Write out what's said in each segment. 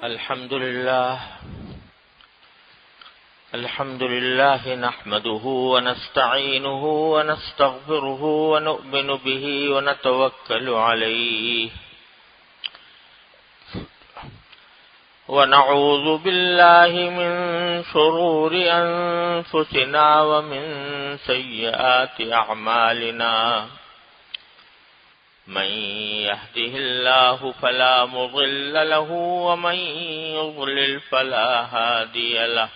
الحمد لله نحمده ونستعينه ونستغفره ونؤمن به ونتوكل عليه ونعوذ بالله من شرور أنفسنا ومن سيئات أعمالنا من يهده الله فلا مضل له ومن يضلل فلا هادي له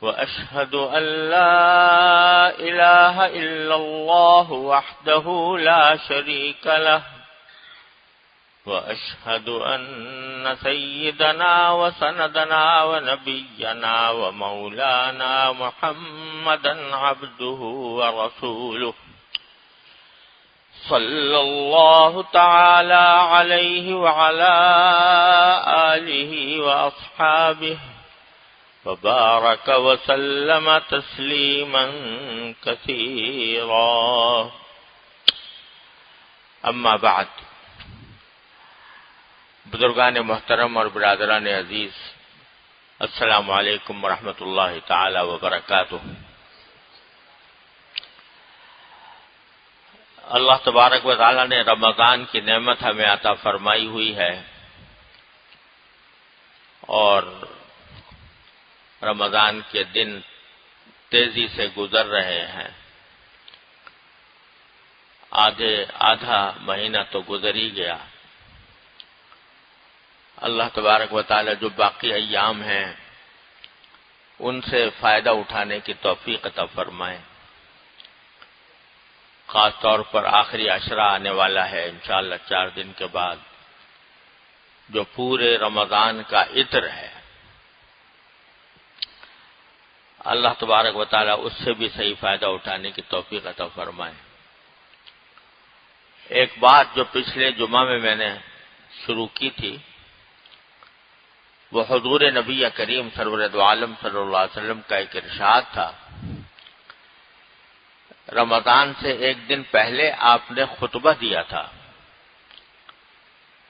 وأشهد أن لا إله إلا الله وحده لا شريك له وأشهد أن سيدنا وسندنا ونبينا ومولانا محمدا عبده ورسوله صلى الله تعالى عليه وعلى آله وأصحابه وبارك وسلم تسليما كثيرا اما بعد بزرگان محترم اور برادران عزیز، السلام علیکم ورحمۃ اللہ تعالی وبرکاتہ۔ اللہ تبارک و تعالی نے رمضان کی نعمت ہمیں عطا فرمائی ہوئی ہے، اور رمضان کے دن تیزی سے گزر رہے ہیں۔ آدھا مہینہ تو گزر ہی گیا۔ اللہ تبارک و تعالی جو باقی ایام ہیں ان سے فائدہ اٹھانے کی توفیق عطا فرمائے۔ خاص طور پر آخری عشرہ آنے والا ہے انشاءاللہ 4 دن کے بعد، جو پورے رمضان کا عطر ہے۔ اللہ تبارک و تعالی اس سے بھی صحیح فائدہ اٹھانے کی توفیق عطا فرمائے۔ ایک بات جو پچھلے جمعہ میں نے شروع کی تھی، وہ حضور نبی کریم سرور دو عالم صلی اللہ علیہ وسلم کا ایک ارشاد تھا۔ رمضان سے ایک دن پہلے آپ نے خطبہ دیا تھا،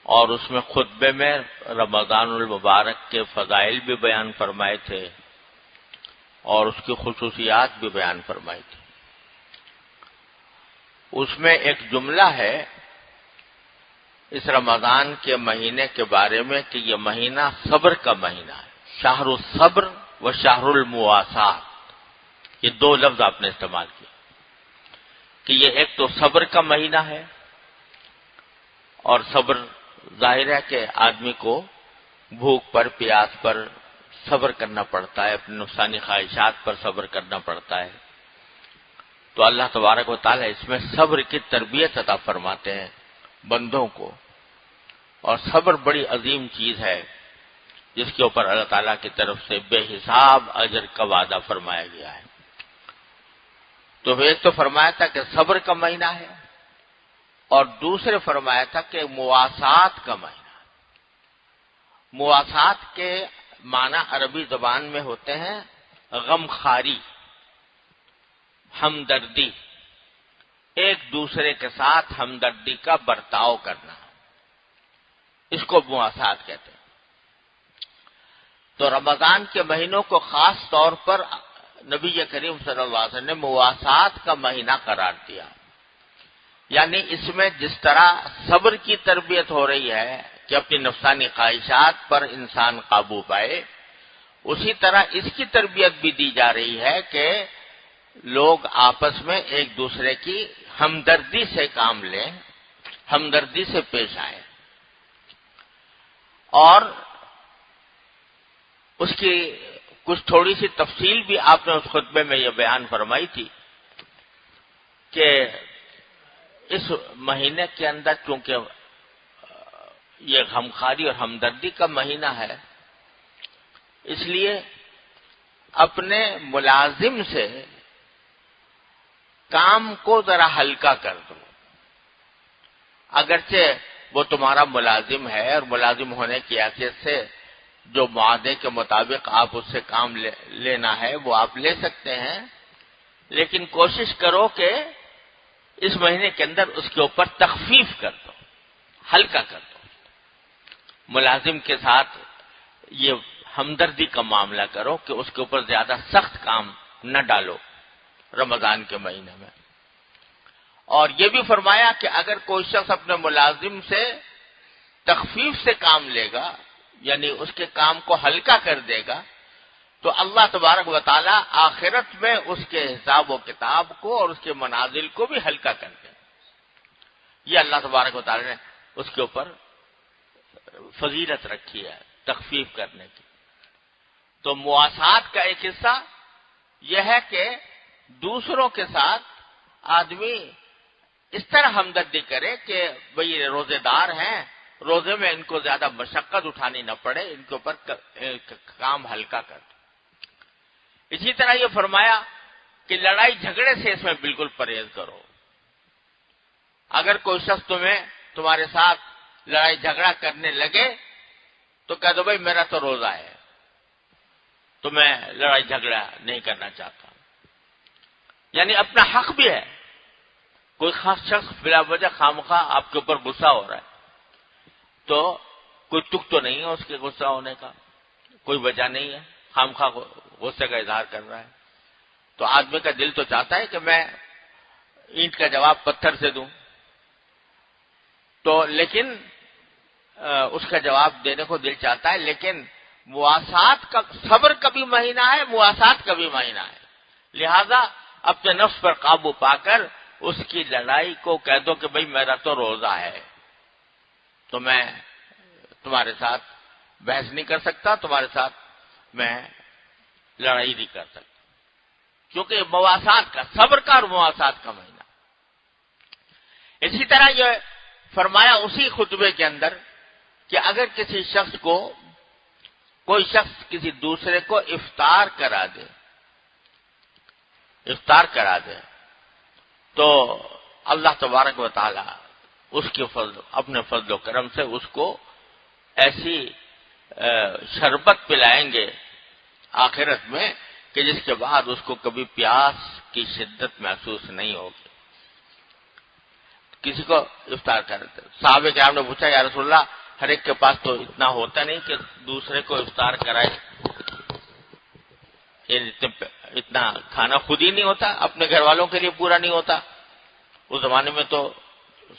اور اس میں خطبے میں رمضان المبارک کے فضائل بھی بیان فرمائے تھے اور اس کی خصوصیات بھی بیان فرمائی تھی۔ اس میں ایک جملہ ہے اس رمضان کے مہینے کے بارے میں کہ یہ مہینہ صبر کا مہینہ ہے، شہر الصبر و شہر المواسات۔ یہ 2 لفظ آپ نے استعمال کیے کہ یہ ایک تو صبر کا مہینہ ہے، اور صبر ظاہر ہے کہ آدمی کو بھوک پر، پیاس پر صبر کرنا پڑتا ہے، اپنے نفسانی خواہشات پر صبر کرنا پڑتا ہے۔ تو اللہ تبارک و تعالی اس میں صبر کی تربیت عطا فرماتے ہیں بندوں کو، اور صبر بڑی عظیم چیز ہے جس کے اوپر اللہ تعالیٰ کی طرف سے بے حساب اجر کا وعدہ فرمایا گیا ہے۔ تو ایک تو فرمایا تھا کہ صبر کا مہینہ ہے، اور دوسرے فرمایا تھا کہ مواسات کا مہینہ۔ مواسات کے معنی عربی زبان میں ہوتے ہیں غم خاری، ہمدردی، ایک دوسرے کے ساتھ ہمدردی کا برتاؤ کرنا، اس کو مواسات کہتے ہیں۔ تو رمضان کے مہینوں کو خاص طور پر نبی کریم صلی اللہ علیہ وسلم نے مواسات کا مہینہ قرار دیا، یعنی اس میں جس طرح صبر کی تربیت ہو رہی ہے کہ اپنی نفسانی خواہشات پر انسان قابو پائے، اسی طرح اس کی تربیت بھی دی جا رہی ہے کہ لوگ آپس میں ایک دوسرے کی ہمدردی سے کام لیں، ہمدردی سے پیش آئیں۔ اور اس کی کچھ تھوڑی سی تفصیل بھی آپ نے اس خطبے میں یہ بیان فرمائی تھی کہ اس مہینے کے اندر چونکہ یہ غمخواری اور ہمدردی کا مہینہ ہے، اس لیے اپنے ملازم سے کام کو ذرا ہلکا کر دو۔ اگرچہ وہ تمہارا ملازم ہے اور ملازم ہونے کی حیثیت سے جو معاہدے کے مطابق آپ اس سے کام لینا ہے وہ آپ لے سکتے ہیں، لیکن کوشش کرو کہ اس مہینے کے اندر اس کے اوپر تخفیف کر دو، ہلکا کر دو۔ ملازم کے ساتھ یہ ہمدردی کا معاملہ کرو کہ اس کے اوپر زیادہ سخت کام نہ ڈالو رمضان کے مہینے میں۔ اور یہ بھی فرمایا کہ اگر کوئی شخص اپنے ملازم سے تخفیف سے کام لے گا، یعنی اس کے کام کو ہلکا کر دے گا، تو اللہ تبارک و تعالی آخرت میں اس کے حساب و کتاب کو اور اس کے منازل کو بھی ہلکا کر دے۔ یہ اللہ تبارک و تعالی نے اس کے اوپر فضیلت رکھی ہے تخفیف کرنے کی۔ تو مواسات کا ایک حصہ یہ ہے کہ دوسروں کے ساتھ آدمی اس طرح ہمدردی کرے کہ بھئی روزے دار ہیں، روزے میں ان کو زیادہ مشقت اٹھانی نہ پڑے، ان کے اوپر کام ہلکا کر دے۔ اسی طرح یہ فرمایا کہ لڑائی جھگڑے سے اس میں بالکل پرہیز کرو۔ اگر کوئی شخص تمہارے ساتھ لڑائی جھگڑا کرنے لگے تو کہہ دو بھائی میرا تو روزہ ہے، تو میں لڑائی جھگڑا نہیں کرنا چاہتا، یعنی اپنا حق بھی ہے۔ کوئی خاص شخص بلا وجہ خامخواہ آپ کے اوپر غصہ ہو رہا ہے تو کوئی تک تو نہیں ہے اس کے غصہ ہونے کا، کوئی وجہ نہیں ہے، خامخواہ غصے کا اظہار کر رہا ہے، تو آدمی کا دل تو چاہتا ہے کہ میں اینٹ کا جواب پتھر سے دوں، تو لیکن اس کا جواب دینے کو دل چاہتا ہے، لیکن مواسات کا صبر کا بھی مہینہ ہے، مواسات کا بھی مہینہ ہے، لہذا اپنے نفس پر قابو پا کر اس کی لڑائی کو کہہ دو کہ بھئی میرا تو روزہ ہے، تو میں تمہارے ساتھ بحث نہیں کر سکتا، تمہارے ساتھ میں لڑائی نہیں کر سکتا، کیونکہ مواسات کا، صبر کا اور مواسات کا مہینہ۔ اسی طرح یہ فرمایا اسی خطبے کے اندر کہ اگر کسی شخص کو، کوئی شخص کسی دوسرے کو افطار کرا دے تو اللہ تبارک و تعالی اس کے فضل، اپنے فضل و کرم سے اس کو ایسی شربت پلائیں گے آخرت میں کہ جس کے بعد اس کو کبھی پیاس کی شدت محسوس نہیں ہوگی۔ کسی کو افطار کرتے، صحابہ کرام نے پوچھا یا رسول اللہ ہر ایک کے پاس تو اتنا ہوتا نہیں کہ دوسرے کو افطار کرائے، اتنا کھانا خود ہی نہیں ہوتا، اپنے گھر والوں کے لیے پورا نہیں ہوتا۔ اس زمانے میں تو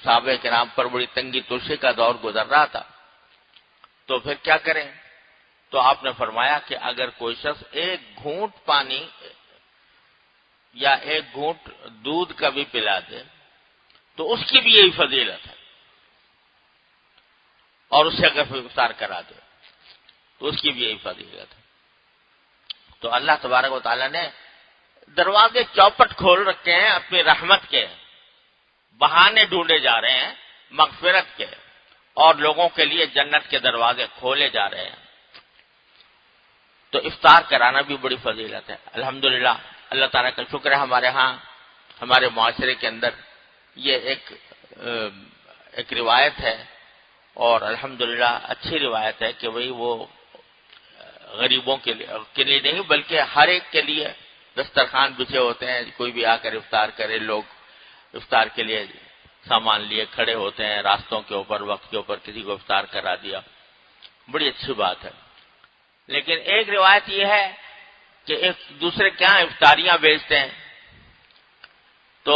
صحابہ کرام پر بڑی تنگی توشی کا دور گزر رہا تھا، تو پھر کیا کریں؟ تو آپ نے فرمایا کہ اگر کوئی شخص ایک گھونٹ پانی یا ایک گھونٹ دودھ کا بھی پلا دے تو اس کی بھی یہی فضیلت ہے، اور اس سے اگر افطار کرا دے تو اس کی بھی یہی فضیلت ہے۔ تو اللہ تبارک و تعالیٰ نے دروازے چوپٹ کھول رکھے ہیں اپنی رحمت کے، بہانے ڈھونڈے جا رہے ہیں مغفرت کے، اور لوگوں کے لیے جنت کے دروازے کھولے جا رہے ہیں۔ تو افطار کرانا بھی بڑی فضیلت ہے۔ الحمدللہ اللہ تعالیٰ کا شکر ہے، ہمارے ہاں ہمارے معاشرے کے اندر یہ ایک روایت ہے، اور الحمدللہ اچھی روایت ہے کہ وہی وہ غریبوں کے لیے نہیں بلکہ ہر ایک کے لیے دسترخوان بچھے ہوتے ہیں، کوئی بھی آ کر افطار کرے، لوگ افطار کے لیے سامان لیے کھڑے ہوتے ہیں راستوں کے اوپر، وقت کے اوپر کسی کو افطار کرا دیا، بڑی اچھی بات ہے۔ لیکن ایک روایت یہ ہے کہ ایک دوسرے کے یہاں افطاریاں بیچتے ہیں، تو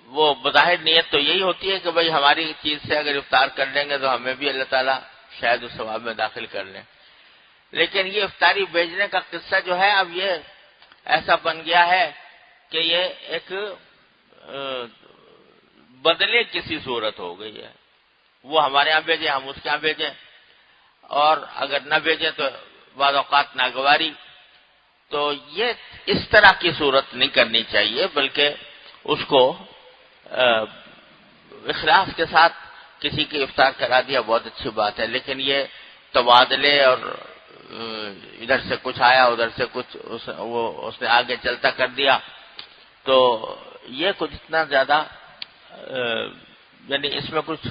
وہ بظاہر نیت تو یہی ہوتی ہے کہ بھئی ہماری چیز سے اگر افطار کر لیں گے تو ہمیں بھی اللہ تعالیٰ شاید اس ثواب میں داخل کر لیں، لیکن یہ افطاری بیچنے کا قصہ جو ہے اب یہ ایسا بن گیا ہے کہ یہ ایک بدلے کسی صورت ہو گئی ہے، وہ ہمارے ہاں بھیجیں، ہم اس کے ہاں بھیجیں، اور اگر نہ بھیجیں تو بعض اوقات ناگواری۔ تو یہ اس طرح کی صورت نہیں کرنی چاہیے، بلکہ اس کو اخلاص کے ساتھ کسی کی افطار کرا دیا بہت اچھی بات ہے، لیکن یہ تبادلے اور ادھر سے کچھ آیا ادھر سے کچھ اس نے آگے چلتا کر دیا، تو یہ کچھ اتنا زیادہ یعنی اس میں کچھ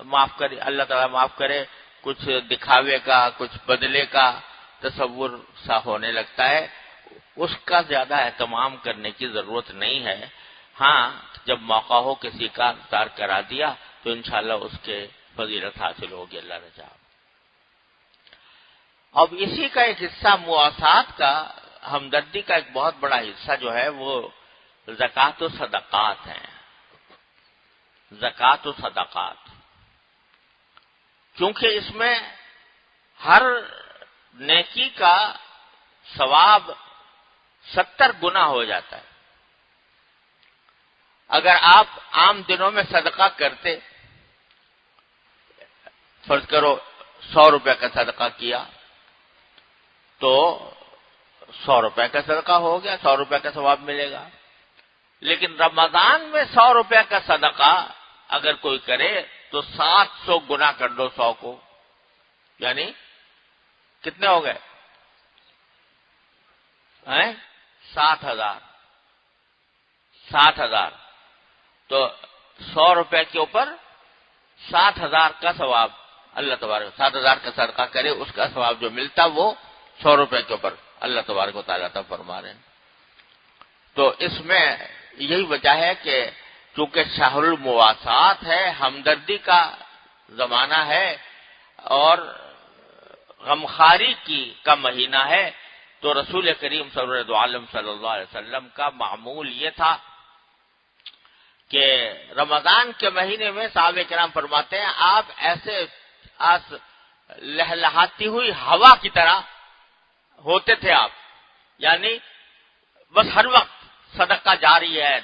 معاف کرے اللہ تعالیٰ معاف کرے، کچھ دکھاوے کا، کچھ بدلے کا تصور سا ہونے لگتا ہے، اس کا زیادہ اہتمام کرنے کی ضرورت نہیں ہے۔ ہاں جب موقع ہو کسی کا افطار کرا دیا تو انشاءاللہ اس کے فضیلت حاصل ہوگی اللہ نے چاہا۔ اب اسی کا ایک حصہ مواسات کا، ہمدردی کا ایک بہت بڑا حصہ جو ہے وہ زکوٰۃ و صدقات ہیں۔ زکوٰۃ و صدقات، کیونکہ اس میں ہر نیکی کا ثواب 70 گنا ہو جاتا ہے۔ اگر آپ عام دنوں میں صدقہ کرتے، فرض کرو 100 روپے کا صدقہ کیا تو 100 روپے کا صدقہ ہو گیا، 100 روپے کا ثواب ملے گا۔ لیکن رمضان میں 100 روپے کا صدقہ اگر کوئی کرے تو 700 گنا کر دو 100 کو، یعنی کتنے ہو گئے؟ 7,000۔ 7,000 تو 100 روپے کے اوپر 7,000 کا ثواب اللہ تبارک، 7,000 کا صدقہ کرے اس کا ثواب جو ملتا وہ 100 روپے کے اوپر اللہ تبارک و تعالیٰ تعالیٰ فرما رہے ہیں۔ تو اس میں یہی وجہ ہے کہ چونکہ شہر المواسات ہے، ہمدردی کا زمانہ ہے اور غمخواری کا مہینہ ہے، تو رسول کریم صلی اللہ علیہ وسلم کا معمول یہ تھا کہ رمضان کے مہینے میں صحابہ کرام فرماتے ہیں آپ ایسے لہلہاتی ہوئی ہوا کی طرح ہوتے تھے آپ، یعنی بس ہر وقت صدقہ جاری ہے،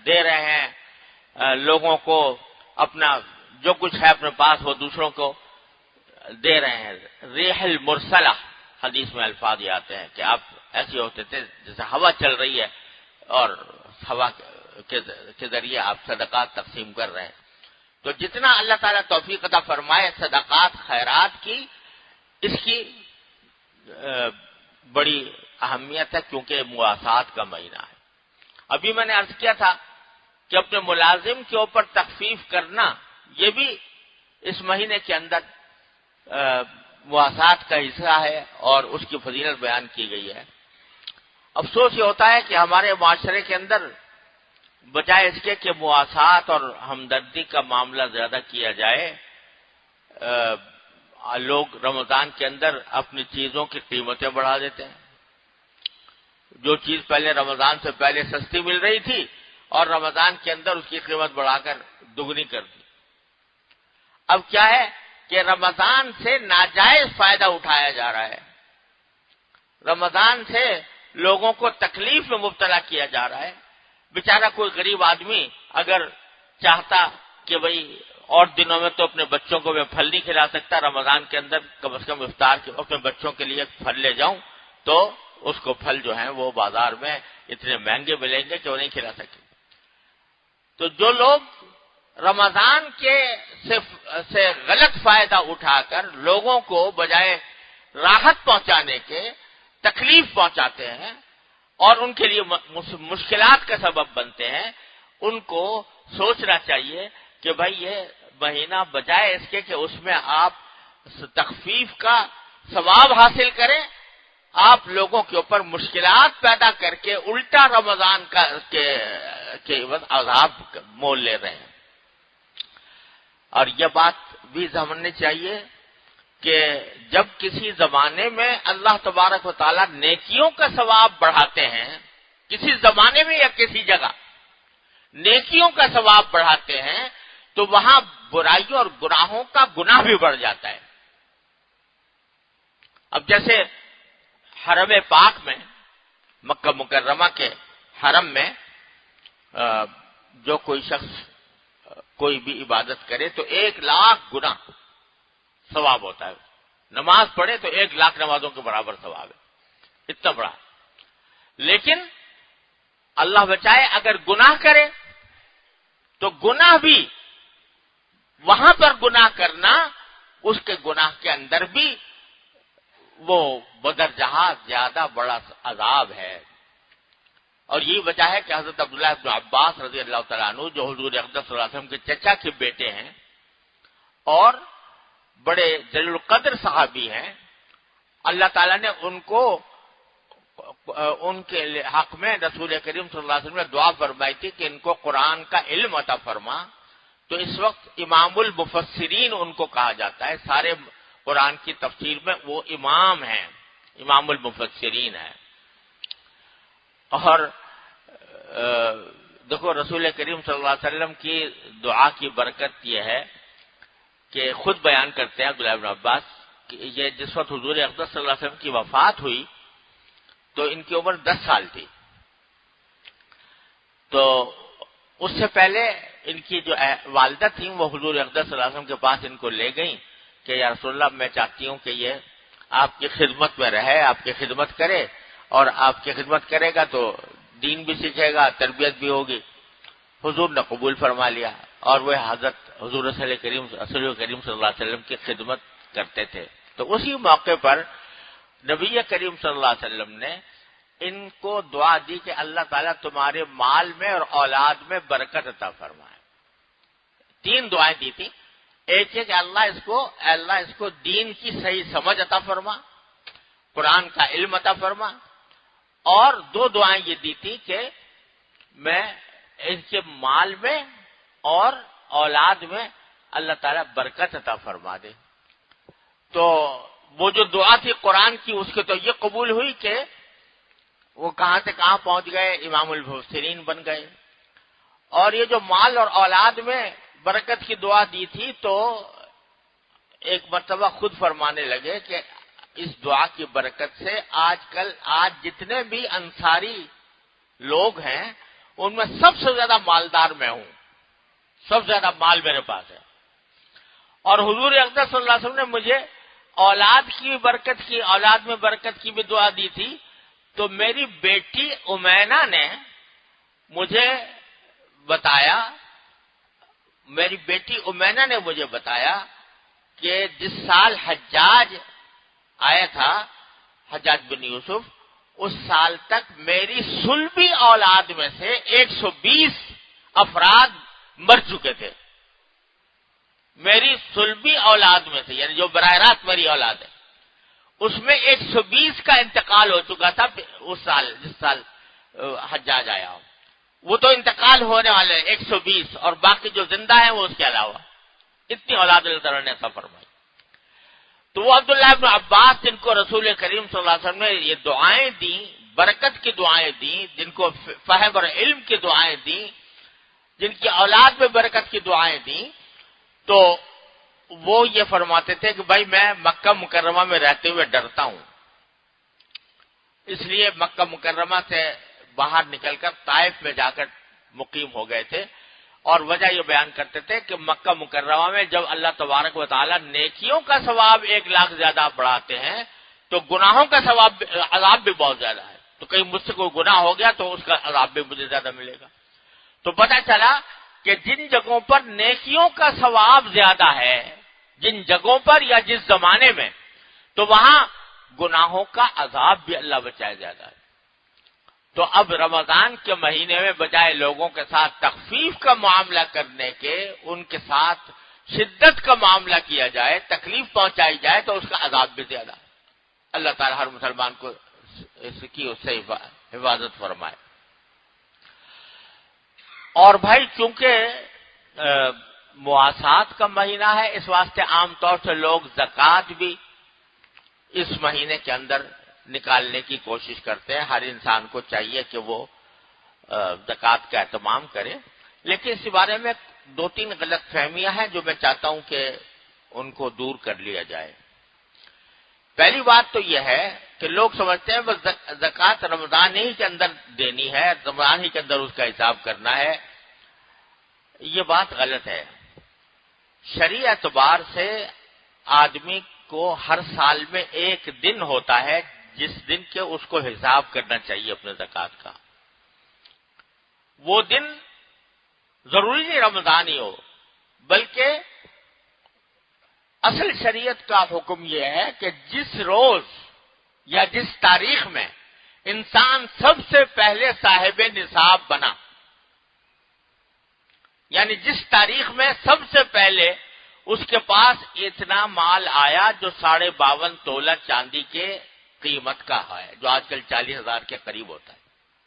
دے رہے ہیں لوگوں کو، اپنا جو کچھ ہے اپنے پاس وہ دوسروں کو دے رہے ہیں۔ ریح المرسلہ حدیث میں الفاظ یہ آتے ہیں کہ آپ ایسے ہوتے تھے جیسے ہوا چل رہی ہے اور ہوا کے ذریعے آپ صدقات تقسیم کر رہے ہیں۔ تو جتنا اللہ تعالیٰ توفیق عطا فرمائے صدقات خیرات کی، اس کی بڑی اہمیت ہے کیونکہ مواسات کا مہینہ ہے۔ ابھی میں نے عرض کیا تھا کہ اپنے ملازم کے اوپر تخفیف کرنا یہ بھی اس مہینے کے اندر مواسات کا حصہ ہے اور اس کی فضیلت بیان کی گئی ہے۔ افسوس یہ ہوتا ہے کہ ہمارے معاشرے کے اندر بجائے اس کے کہ مواسات اور ہمدردی کا معاملہ زیادہ کیا جائے، لوگ رمضان کے اندر اپنی چیزوں کی قیمتیں بڑھا دیتے ہیں۔ جو چیز پہلے رمضان سے پہلے سستی مل رہی تھی اور رمضان کے اندر اس کی قیمت بڑھا کر دگنی کر دی۔ اب کیا ہے کہ رمضان سے ناجائز فائدہ اٹھایا جا رہا ہے، رمضان سے لوگوں کو تکلیف میں مبتلا کیا جا رہا ہے۔ بیچارہ کوئی غریب آدمی اگر چاہتا کہ بھئی اور دنوں میں تو اپنے بچوں کو میں پھل نہیں کھلا سکتا، رمضان کے اندر کم از کم افطار کے اپنے بچوں کے لیے پھل لے جاؤں، تو اس کو پھل جو ہیں وہ بازار میں اتنے مہنگے ملیں گے کہ وہ نہیں کھلا سکے۔ تو جو لوگ رمضان کے سے غلط فائدہ اٹھا کر لوگوں کو بجائے راحت پہنچانے کے تکلیف پہنچاتے ہیں اور ان کے لیے مشکلات کا سبب بنتے ہیں، ان کو سوچنا چاہیے کہ بھائی یہ مہینہ بجائے اس کے کہ اس میں آپ تخفیف کا ثواب حاصل کریں، آپ لوگوں کے اوپر مشکلات پیدا کر کے الٹا رمضان کے عوض عذاب مول لے رہے ہیں۔ اور یہ بات بھی سمجھنی چاہیے کہ جب کسی زمانے میں اللہ تبارک و تعالیٰ نیکیوں کا ثواب بڑھاتے ہیں، کسی زمانے میں یا کسی جگہ نیکیوں کا ثواب بڑھاتے ہیں، تو وہاں برائیوں اور گناہوں کا گناہ بھی بڑھ جاتا ہے۔ اب جیسے حرم پاک میں، مکہ مکرمہ کے حرم میں جو کوئی شخص کوئی بھی عبادت کرے تو 1,00,000 گنا ثواب ہوتا ہے، نماز پڑھے تو 1,00,000 نمازوں کے برابر ثواب ہے، اتنا بڑا۔ لیکن اللہ بچائے اگر گناہ کرے تو گناہ بھی وہاں پر گناہ کرنا، اس کے گناہ کے اندر بھی وہ بدرجہ زیادہ بڑا عذاب ہے۔ اور یہی وجہ ہے کہ حضرت عبداللہ ابن عباس رضی اللہ تعالیٰ عنہ جو حضور اقدس صلی اللہ علیہ وسلم کے چچا کے بیٹے ہیں اور بڑے جلیل القدر صحابی ہیں، اللہ تعالیٰ نے ان کے حق میں رسول کریم صلی اللہ علیہ وسلم نے دعا فرمائی تھی کہ ان کو قرآن کا علم عطا فرما، تو اس وقت امام المفسرین ان کو کہا جاتا ہے. سارے قرآن کی تفسیر میں وہ امام ہیں، امام المفسرین ہیں. اور دیکھو رسول کریم صلی اللہ علیہ وسلم کی دعا کی برکت یہ ہے کہ خود بیان کرتے ہیں عبداللہ بن عباس کہ یہ جس وقت حضور اقدس صلی اللہ علیہ وسلم کی وفات ہوئی تو ان کی عمر 10 سال تھی. تو اس سے پہلے ان کی جو والدہ تھیں وہ حضور اقدس صلی اللہ علیہ وسلم کے پاس ان کو لے گئیں کہ یا رسول اللہ میں چاہتی ہوں کہ یہ آپ کی خدمت میں رہے، آپ کی خدمت کرے، اور آپ کی خدمت کرے گا تو دین بھی سیکھے گا، تربیت بھی ہوگی. حضور نے قبول فرما لیا اور وہ حضرت حضور رسول کریم صلی اللہ علیہ وسلم کی خدمت کرتے تھے. تو اسی موقع پر نبی کریم صلی اللہ علیہ وسلم نے ان کو دعا دی کہ اللہ تعالیٰ تمہارے مال میں اور اولاد میں برکت عطا فرمائے. 3 دعائیں دی تھی. ایک ہے کہ اللہ اس کو دین کی صحیح سمجھ عطا فرما، قرآن کا علم عطا فرما، اور 2 دعائیں یہ دی تھی کہ میں ان کے مال میں اور اولاد میں اللہ تعالیٰ برکت عطا فرما دے. تو وہ جو دعا تھی قرآن کی اس کے تو یہ قبول ہوئی کہ وہ کہاں سے کہاں پہنچ گئے، امام المفسرین بن گئے. اور یہ جو مال اور اولاد میں برکت کی دعا دی تھی تو ایک مرتبہ خود فرمانے لگے کہ اس دعا کی برکت سے آج جتنے بھی انصاری لوگ ہیں ان میں سب سے زیادہ مالدار میں ہوں، سب سے زیادہ مال میرے پاس ہے. اور حضور اقدس صلی اللہ علیہ وسلم نے مجھے اولاد میں برکت کی بھی دعا دی تھی. تو میری بیٹی امینا نے مجھے بتایا کہ جس سال حجاج آیا تھا، حجاج بن یوسف، اس سال تک میری صلبی اولاد میں سے 120 افراد مر چکے تھے. میری صلبی اولاد میں سے، یعنی جو براہ راست میری اولاد ہے، اس میں 120 کا انتقال ہو چکا تھا اس سال، جس سال حجاج آیا ہو. وہ تو انتقال ہونے والے 120، اور باقی جو زندہ ہیں وہ اس کے علاوہ. اتنی اولاد اللہ تعالیٰ نے عطا فرمائی. تو وہ عبداللہ بن عباس جن کو رسول کریم صلی اللہ علیہ وسلم نے یہ دعائیں دیں، برکت کی دعائیں دیں، جن کو فہم اور علم کی دعائیں دیں، جن کی اولاد میں برکت کی دعائیں دیں، تو وہ یہ فرماتے تھے کہ بھائی میں مکہ مکرمہ میں رہتے ہوئے ڈرتا ہوں، اس لیے مکہ مکرمہ سے باہر نکل کر طائف میں جا کر مقیم ہو گئے تھے. اور وجہ یہ بیان کرتے تھے کہ مکہ مکرمہ میں جب اللہ تبارک و تعالی نیکیوں کا ثواب 1 لاکھ زیادہ بڑھاتے ہیں تو گناہوں کا ثواب عذاب بھی بہت زیادہ ہے. تو کہیں مجھ سے کوئی گناہ ہو گیا تو اس کا عذاب بھی مجھے زیادہ ملے گا. تو پتہ چلا کہ جن جگہوں پر نیکیوں کا ثواب زیادہ ہے، جن جگہوں پر یا جس زمانے میں، تو وہاں گناہوں کا عذاب بھی اللہ بچائے زیادہ ہے. تو اب رمضان کے مہینے میں بجائے لوگوں کے ساتھ تخفیف کا معاملہ کرنے کے، ان کے ساتھ شدت کا معاملہ کیا جائے، تکلیف پہنچائی جائے، تو اس کا عذاب بھی زیادہ. اللہ تعالیٰ ہر مسلمان کو اس سے حفاظت فرمائے. اور بھائی چونکہ مواسات کا مہینہ ہے، اس واسطے عام طور سے لوگ زکوٰۃ بھی اس مہینے کے اندر نکالنے کی کوشش کرتے ہیں. ہر انسان کو چاہیے کہ وہ زکوٰۃ کا اہتمام کرے. لیکن اس بارے میں 2-3 غلط فہمیاں ہیں جو میں چاہتا ہوں کہ ان کو دور کر لیا جائے. پہلی بات تو یہ ہے کہ لوگ سمجھتے ہیں بس زکوٰۃ رمضان ہی کے اندر دینی ہے، رمضان ہی کے اندر اس کا حساب کرنا ہے. یہ بات غلط ہے. شرعی اعتبار سے آدمی کو ہر سال میں 1 دن ہوتا ہے جس دن کے اس کو حساب کرنا چاہیے اپنے زکوٰۃ کا. وہ دن ضروری نہیں رمضان ہی ہو، بلکہ اصل شریعت کا حکم یہ ہے کہ جس روز یا جس تاریخ میں انسان سب سے پہلے صاحب نصاب بنا، یعنی جس تاریخ میں سب سے پہلے اس کے پاس اتنا مال آیا جو 52.5 تولہ چاندی کے قیمت کا ہے، جو آج کل 40,000 کے قریب ہوتا ہے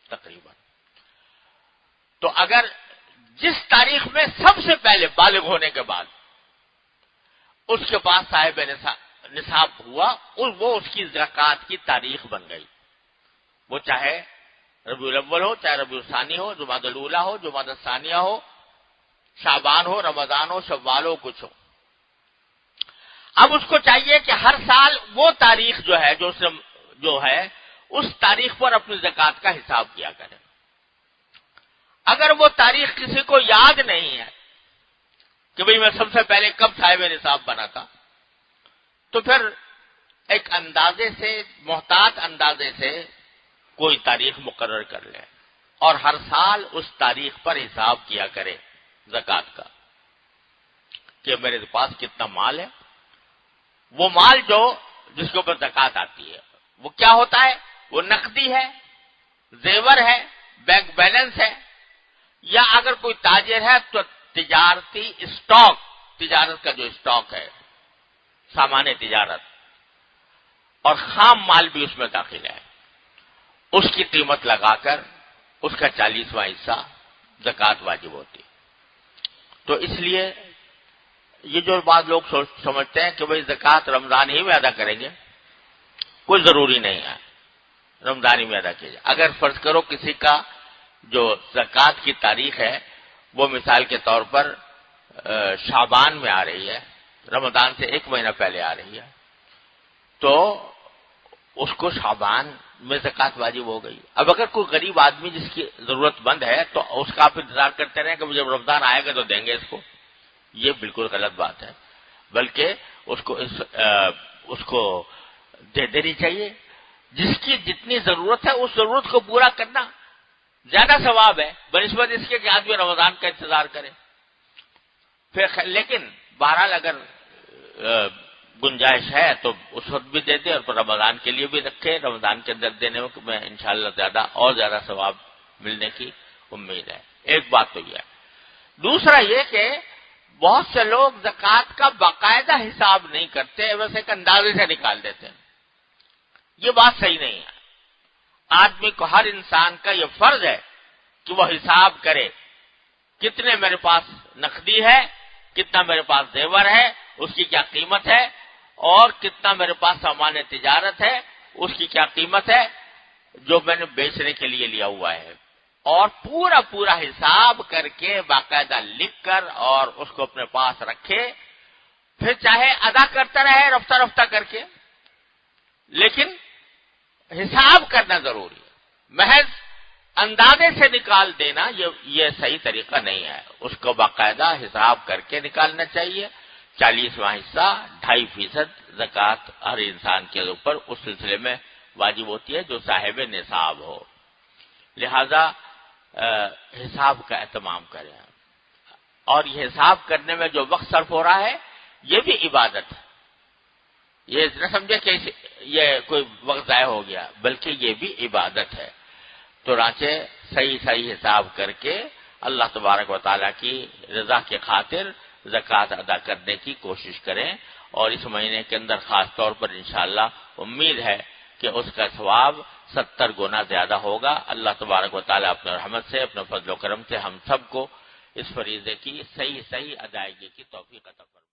تقریباً. تو اگر جس تاریخ میں سب سے پہلے بالغ ہونے کے بعد اس کے پاس صاحب نصاب ہوا، وہ اس کی زکوٰۃ کی تاریخ بن گئی، وہ چاہے ربیع الاول ہو، چاہے ربیع الثانی ہو، جمادی الاولیٰ ہو، جمادی الثانیہ ہو، شعبان ہو، رمضان ہو، شوال ہو، کچھ ہو۔ اب اس کو چاہیے کہ ہر سال وہ تاریخ جو ہے اس تاریخ پر اپنی زکوٰۃ کا حساب کیا کرے۔ اگر وہ تاریخ کسی کو یاد نہیں ہے کہ بھئی میں سب سے پہلے کب صاحب نصاب بنا تھا، تو پھر ایک اندازے سے، محتاط اندازے سے کوئی تاریخ مقرر کر لے اور ہر سال اس تاریخ پر حساب کیا کرے زکوٰۃ کا کہ میرے پاس کتنا مال ہے۔ وہ مال جس کے اوپر زکوٰۃ آتی ہے وہ کیا ہوتا ہے؟ وہ نقدی ہے، زیور ہے، بینک بیلنس ہے، یا اگر کوئی تاجر ہے تو تجارتی اسٹاک، تجارت کا جو اسٹاک ہے، سامان تجارت، اور خام مال بھی اس میں داخل ہے، اس کی قیمت لگا کر اس کا 40واں حصہ زکوٰۃ واجب ہوتی۔ تو اس لیے یہ جو بات لوگ سمجھتے ہیں کہ بھئی زکوٰۃ رمضان ہی میں ادا کریں گے، کوئی ضروری نہیں ہے رمضان ہی میں ادا کیجیے۔ اگر فرض کرو کسی کا جو زکوٰۃ کی تاریخ ہے وہ مثال کے طور پر شعبان میں آ رہی ہے، رمضان سے 1 مہینہ پہلے آ رہی ہے، تو اس کو شعبان میں زکوٰۃ واجب ہو گئی۔ اب اگر کوئی غریب آدمی جس کی ضرورت مند ہے تو اس کا آپ انتظار کرتے رہیں کہ جب رمضان آئے گا تو دیں گے اس کو، یہ بالکل غلط بات ہے، بلکہ اس کو دے دینی چاہیے۔ جس کی جتنی ضرورت ہے اس ضرورت کو پورا کرنا زیادہ ثواب ہے بنسبت اس کے کہ آدمی رمضان کا انتظار کرے۔ پھر لیکن بہرحال اگر گنجائش ہے تو اس وقت بھی دے دے اور پھر رمضان کے لیے بھی رکھے، رمضان کے اندر دینے میں انشاءاللہ زیادہ ثواب ملنے کی امید ہے۔ ایک بات تو یہ ہے۔ دوسرا یہ کہ بہت سے لوگ زکوٰۃ کا باقاعدہ حساب نہیں کرتے، بس ایک اندازے سے نکال دیتے ہیں۔ یہ بات صحیح نہیں ہے۔ آدمی کو، ہر انسان کا یہ فرض ہے کہ وہ حساب کرے کتنے میرے پاس نقدی ہے، کتنا میرے پاس زیور ہے، اس کی کیا قیمت ہے، اور کتنا میرے پاس سامان تجارت ہے، اس کی کیا قیمت ہے جو میں نے بیچنے کے لیے لیا ہوا ہے، اور پورا حساب کر کے باقاعدہ لکھ کر اور اس کو اپنے پاس رکھے، پھر چاہے ادا کرتا رہے رفتہ رفتہ کر کے، لیکن حساب کرنا ضروری ہے۔ محض اندازے سے نکال دینا یہ صحیح طریقہ نہیں ہے، اس کو باقاعدہ حساب کر کے نکالنا چاہیے۔ 40واں حصہ 2.5% زکوٰۃ ہر انسان کے اوپر اس سلسلے میں واجب ہوتی ہے جو صاحب نصاب ہو، لہذا حساب کا اہتمام کریں۔ اور یہ حساب کرنے میں جو وقت صرف ہو رہا ہے یہ بھی عبادت ہے، یہ نہ سمجھے کہ یہ کوئی وقت ضائع ہو گیا، بلکہ یہ بھی عبادت ہے۔ تو چنانچہ صحیح حساب کر کے اللہ تبارک و تعالیٰ کی رضا کے خاطر زکوٰۃ ادا کرنے کی کوشش کریں، اور اس مہینے کے اندر خاص طور پر انشاءاللہ امید ہے کہ اس کا ثواب 70 گنا زیادہ ہوگا۔ اللہ تبارک و تعالیٰ اپنے رحمت سے، اپنے فضل و کرم سے ہم سب کو اس فریضے کی صحیح ادائیگی کی توفیق عطا فرمائے۔